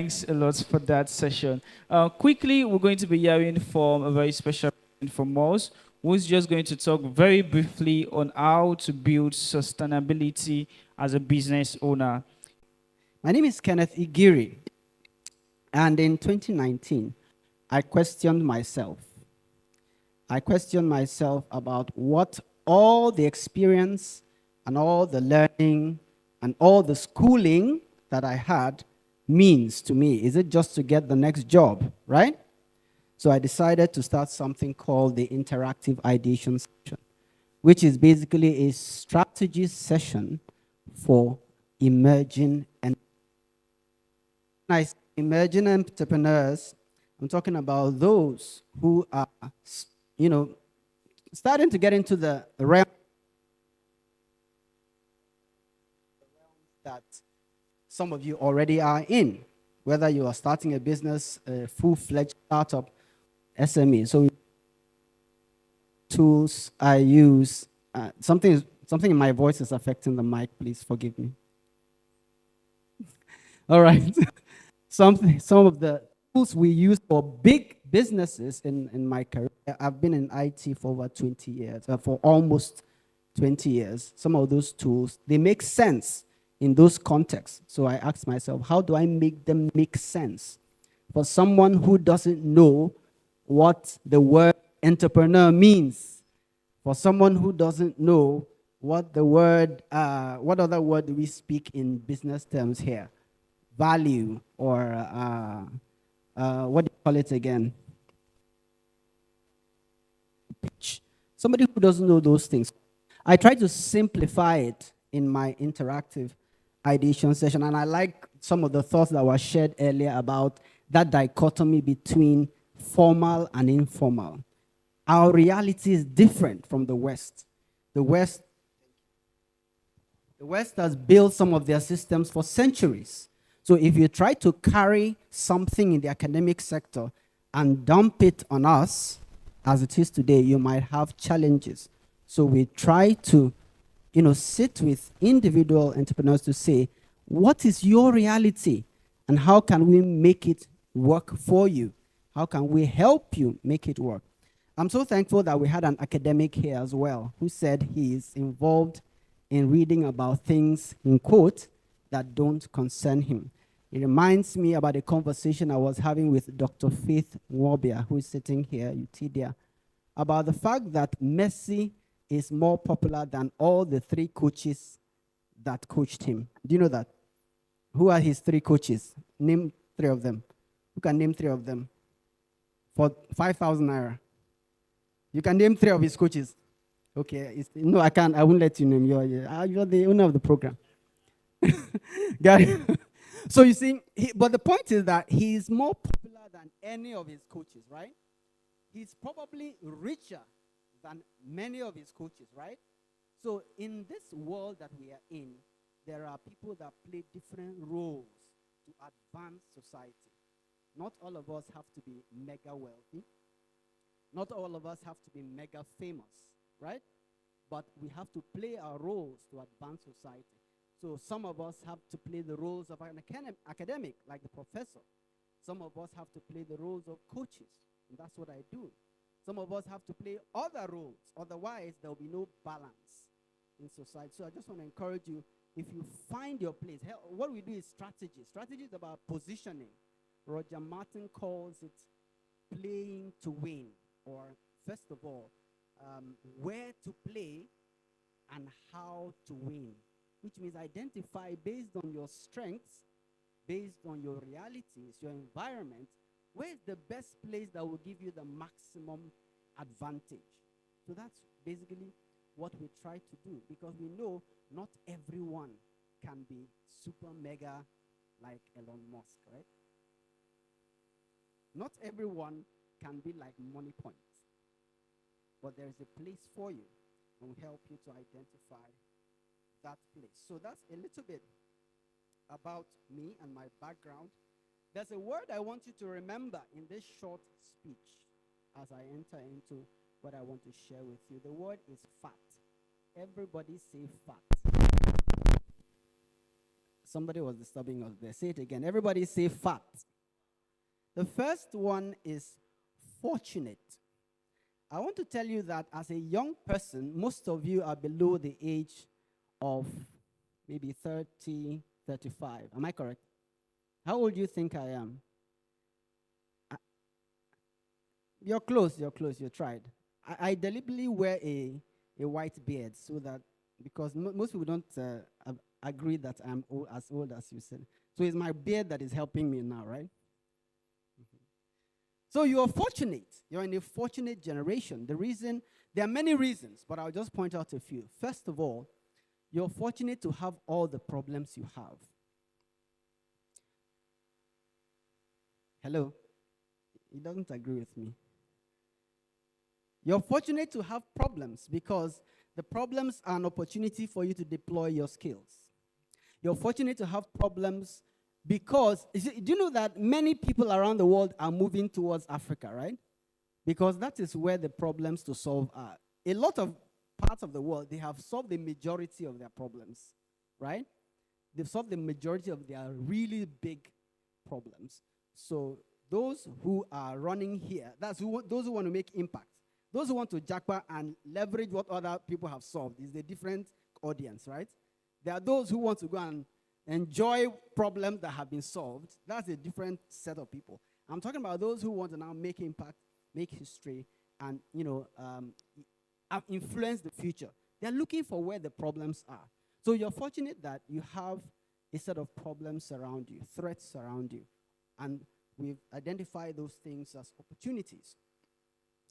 Thanks a lot for that session. Quickly, we're going to be hearing from a very special person from us, who's just going to talk very briefly on how to build sustainability as a business owner. My name is Kenneth Igiri, and in 2019, I questioned myself. I questioned myself about what all the experience and all the learning and all the schooling that I had means to me. Is it just to get the next job, right? So I decided to start something called the interactive ideation session, which is basically a strategy session for emerging and emerging entrepreneurs. I'm talking about those who are, you know, starting to get into the realm that some of you already are in, whether you are starting a business, a full-fledged startup, SME. So tools I use, something in my voice is affecting the mic. Please forgive me. All right. Some of the tools we use for big businesses in my career. I've been in IT for over 20 years, for almost 20 years. Some of those tools, they make sense in those contexts. So I asked myself, how do I make them make sense for someone who doesn't know what the word entrepreneur means, for someone who doesn't know what the word, what other word do we speak in business terms here? Value, or what do you call it again? Pitch. Somebody who doesn't know those things. I try to simplify it in my interactive ideation session, and I like some of the thoughts that were shared earlier about that dichotomy between formal and informal. Our reality is different from the West. The West, the West has built some of their systems for centuries. So if you try to carry something in the academic sector and dump it on us, as it is today, you might have challenges. So we try to, sit with individual entrepreneurs to say, what is your reality? And how can we make it work for you? How can we help you make it work? I'm so thankful that we had an academic here as well who said he is involved in reading about things, in quote, that don't concern him. It reminds me about a conversation I was having with Dr. Faith Nwobia, who is sitting here, Utidia, about the fact that Messi is more popular than all the three coaches that coached him. Do you know that? Who are his three coaches? Name three of them. Who can name three of them? For 5,000 naira. You can name three of his coaches. Okay. No, I can't. I won't let you name. You're the owner of the program. Got it? So you see, but the point is that he's more popular than any of his coaches, right? He's probably richer than many of his coaches, right? So in this world that we are in, there are people that play different roles to advance society. Not all of us have to be mega wealthy. Not all of us have to be mega famous, right? But we have to play our roles to advance society. So some of us have to play the roles of an academic, like the professor. Some of us have to play the roles of coaches, and that's what I do. Some of us have to play other roles. Otherwise, there will be no balance in society. So I just want to encourage you, if you find your place, what we do is strategy. Strategy is about positioning. Roger Martin calls it playing to win, or first of all, where to play and how to win, which means identify based on your strengths, based on your realities, your environment, where is the best place that will give you the maximum advantage. So that's basically what we try to do, because we know not everyone can be super mega like Elon Musk, right? Not everyone can be like Money Point, but there is a place for you, and we help you to identify that place. So that's a little bit about me and my background. There's a word I want you to remember in this short speech as I enter into what I want to share with you. The word is fat. Everybody say fat. Somebody was disturbing us there. Say it again. Everybody say fat. The first one is fortunate. I want to tell you that as a young person, most of you are below the age of maybe 30, 35. Am I correct? How old do you think I am? You're close, you tried. I deliberately wear a white beard so that, because most people don't agree that I'm as old as you said. So it's my beard that is helping me now, right? So you are fortunate. You're in a fortunate generation. There are many reasons, but I'll just point out a few. First of all, you're fortunate to have all the problems you have. Hello? He doesn't agree with me. You're fortunate to have problems because the problems are an opportunity for you to deploy your skills. You're fortunate to have problems because, do you know that many people around the world are moving towards Africa, right? Because that is where the problems to solve are. A lot of parts of the world, they have solved the majority of their problems, right? They've solved the majority of their really big problems. So those who are running here, those who want to make impact, those who want to jackpot and leverage what other people have solved is a different audience, right? There are those who want to go and enjoy problems that have been solved. That's a different set of people. I'm talking about those who want to now make impact, make history, and influence the future. They're looking for where the problems are. So you're fortunate that you have a set of problems around you, threats around you, and we've identified those things as opportunities.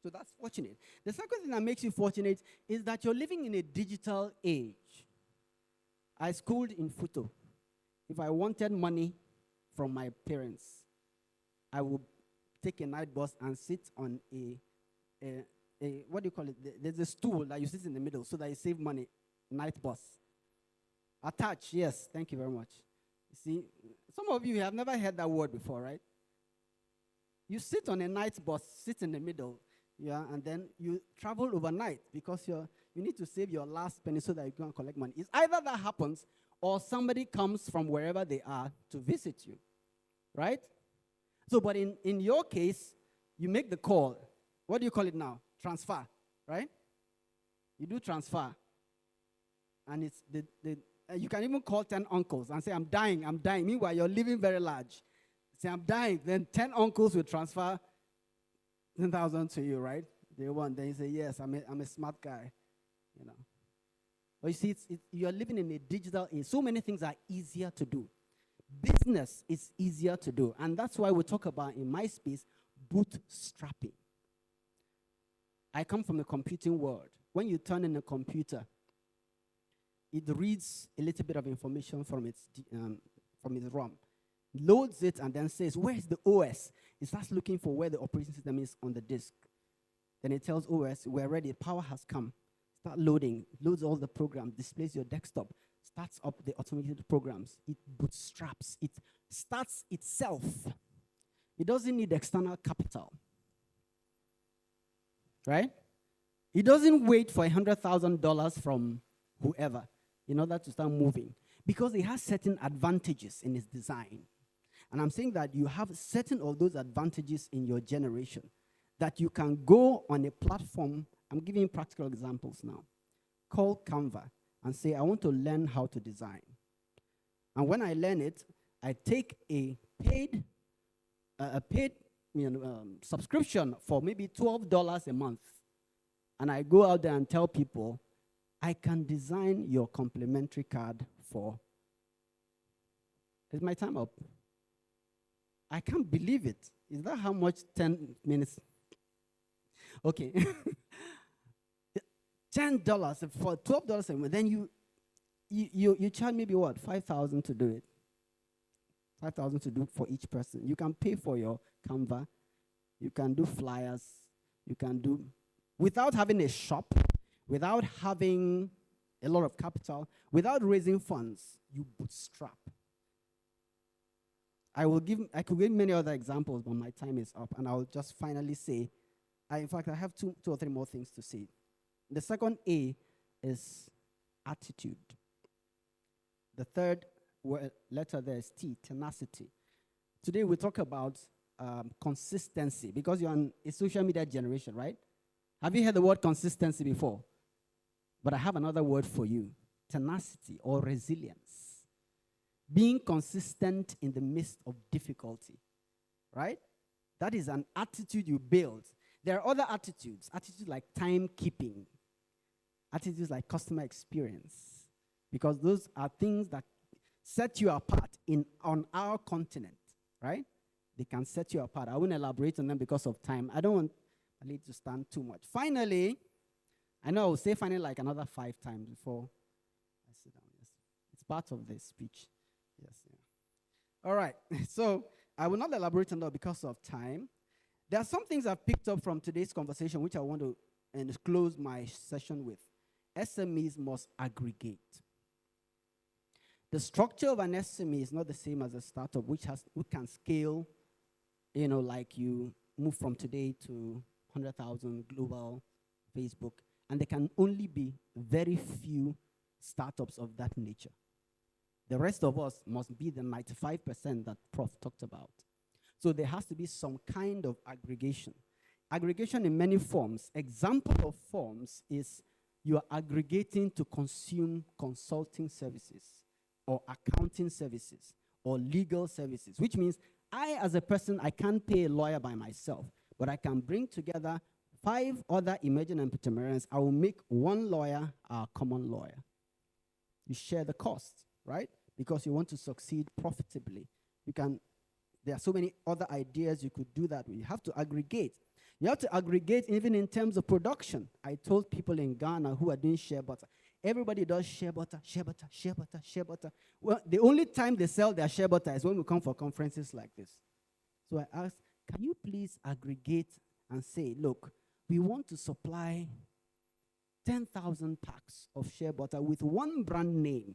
So that's fortunate. The second thing that makes you fortunate is that you're living in a digital age. I schooled in Futo. If I wanted money from my parents, I would take a night bus and sit on a what do you call it? There's a stool that you sit in the middle so that you save money. Night bus. Attach, yes. Thank you very much. You see, some of you have never heard that word before, right? You sit on a night bus, sit in the middle, yeah, and then you travel overnight because you need to save your last penny so that you can collect money. It's either that happens or somebody comes from wherever they are to visit you, right? So, but in your case, you make the call. What do you call it now? Transfer, right? You do transfer. And it's you can even call 10 uncles and say, I'm dying. Meanwhile, you're living very large. Say, I'm dying. Then 10 uncles will transfer 10,000 to you, right? They want. Then you say, yes, I'm a smart guy, you know. But you see, you're living in a digital age. So many things are easier to do. Business is easier to do. And that's why we talk about, in my space, bootstrapping. I come from the computing world. When you turn in a computer, it reads a little bit of information from its ROM, loads it, and then says, where's the OS? It starts looking for where the operating system is on the disk. Then it tells OS, we're ready, power has come. Start loading, loads all the programs, displays your desktop, starts up the automated programs. It bootstraps, it starts itself. It doesn't need external capital, right? It doesn't wait for $100,000 from whoever in order to start moving, because it has certain advantages in its design. And I'm saying that you have certain of those advantages in your generation that you can go on a platform. I'm giving you practical examples now. Call Canva and say, I want to learn how to design. And when I learn it, I take a paid subscription for maybe $12 a month. And I go out there and tell people, I can design your complimentary card for. Is my time up? I can't believe it. Is that how much 10 minutes? Okay. $10 for $12 a month. Then you charge maybe what? $5,000 to do it. $5,000 to do for each person. You can pay for your Canva. You can do flyers. You can do, without having a shop, without having a lot of capital, without raising funds, you bootstrap. I could give many other examples, but my time is up, and I'll just finally say, in fact, I have two or three more things to say. The second A is attitude. The third letter there is T, tenacity. Today we talk about consistency because you're on a social media generation, right? Have you heard the word consistency before? But I have another word for you, tenacity or resilience. Being consistent in the midst of difficulty, right? That is an attitude you build. There are other attitudes like timekeeping, attitudes like customer experience, because those are things that set you apart on our continent, right? They can set you apart. I won't elaborate on them because of time. I don't want my lead to stand too much. Finally, I know I will say finally like another 5 times before I sit down. Yes. It's part of the speech. Yes. Yeah. All right. So I will not elaborate on that because of time. There are some things I've picked up from today's conversation which I want to close my session with. SMEs must aggregate. The structure of an SME is not the same as a startup, which can scale, like you move from today to 100,000 global Facebook, and there can only be very few startups of that nature. The rest of us must be the 95% that Prof talked about. So there has to be some kind of aggregation. Aggregation in many forms. Example of forms is you are aggregating to consume consulting services or accounting services or legal services, which means I, as a person, I can't pay a lawyer by myself, but I can bring together 5 other emerging entrepreneurs. I will make one lawyer our common lawyer. You share the cost, right? Because you want to succeed profitably. There are so many other ideas you could do that with. You have to aggregate. You have to aggregate even in terms of production. I told people in Ghana who are doing shea butter, everybody does shea butter, shea butter, shea butter, shea butter. Well, the only time they sell their shea butter is when we come for conferences like this. So I asked, can you please aggregate and say, look, we want to supply 10,000 packs of shea butter with one brand name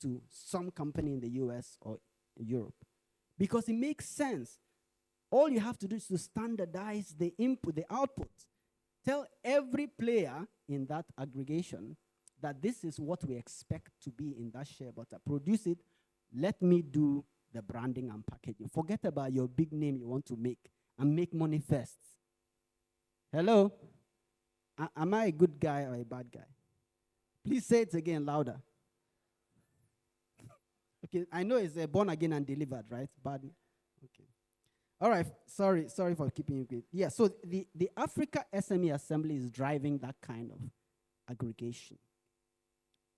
to some company in the US or Europe. Because it makes sense. All you have to do is to standardize the input, the output. Tell every player in that aggregation that this is what we expect to be in that shea butter. Produce it. Let me do the branding and packaging. Forget about your big name you want to make and make money first. Hello? Am I a good guy or a bad guy? Please say it again louder. Okay, I know it's born again and delivered, right? Bad. Okay. All right, sorry for keeping you quiet. Yeah, so the Africa SME Assembly is driving that kind of aggregation.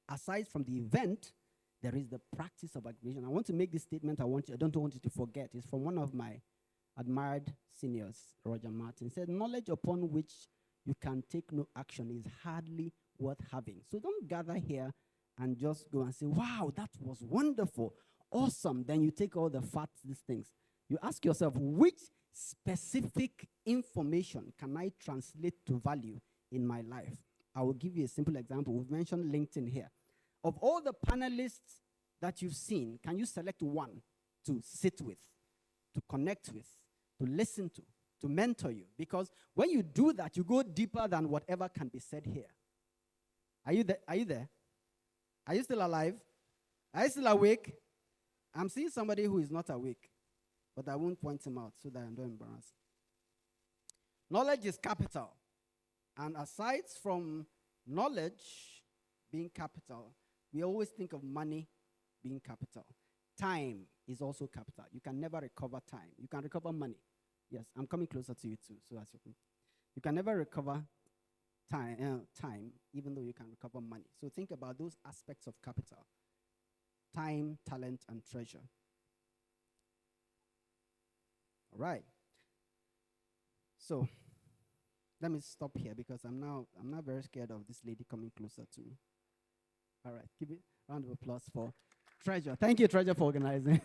Aside from the event, there is the practice of aggregation. I want to make this statement. I don't want you to forget. It's from one of my admired seniors, Roger Martin. He said, knowledge upon which you can take no action is hardly worth having. So don't gather here and just go and say, wow, that was wonderful, awesome. Then you take all the facts, these things. You ask yourself, which specific information can I translate to value in my life? I will give you a simple example. We've mentioned LinkedIn here. Of all the panelists that you've seen, can you select one to sit with, to connect with, to listen to mentor you? Because when you do that, you go deeper than whatever can be said here. Are you there? Are you there? Are you still alive? Are you still awake? I'm seeing somebody who is not awake, but I won't point him out so that I don't embarrass. Knowledge is capital. And aside from knowledge being capital, we always think of money being capital. Time is also capital. You can never recover time. You can recover money. Yes, I'm coming closer to you too. You can never recover time, even though you can recover money. So think about those aspects of capital: time, talent, and treasure. All right. So let me stop here because I'm now very scared of this lady coming closer to me. All right, give it a round of applause for Treasure. Thank you, Treasure, for organizing.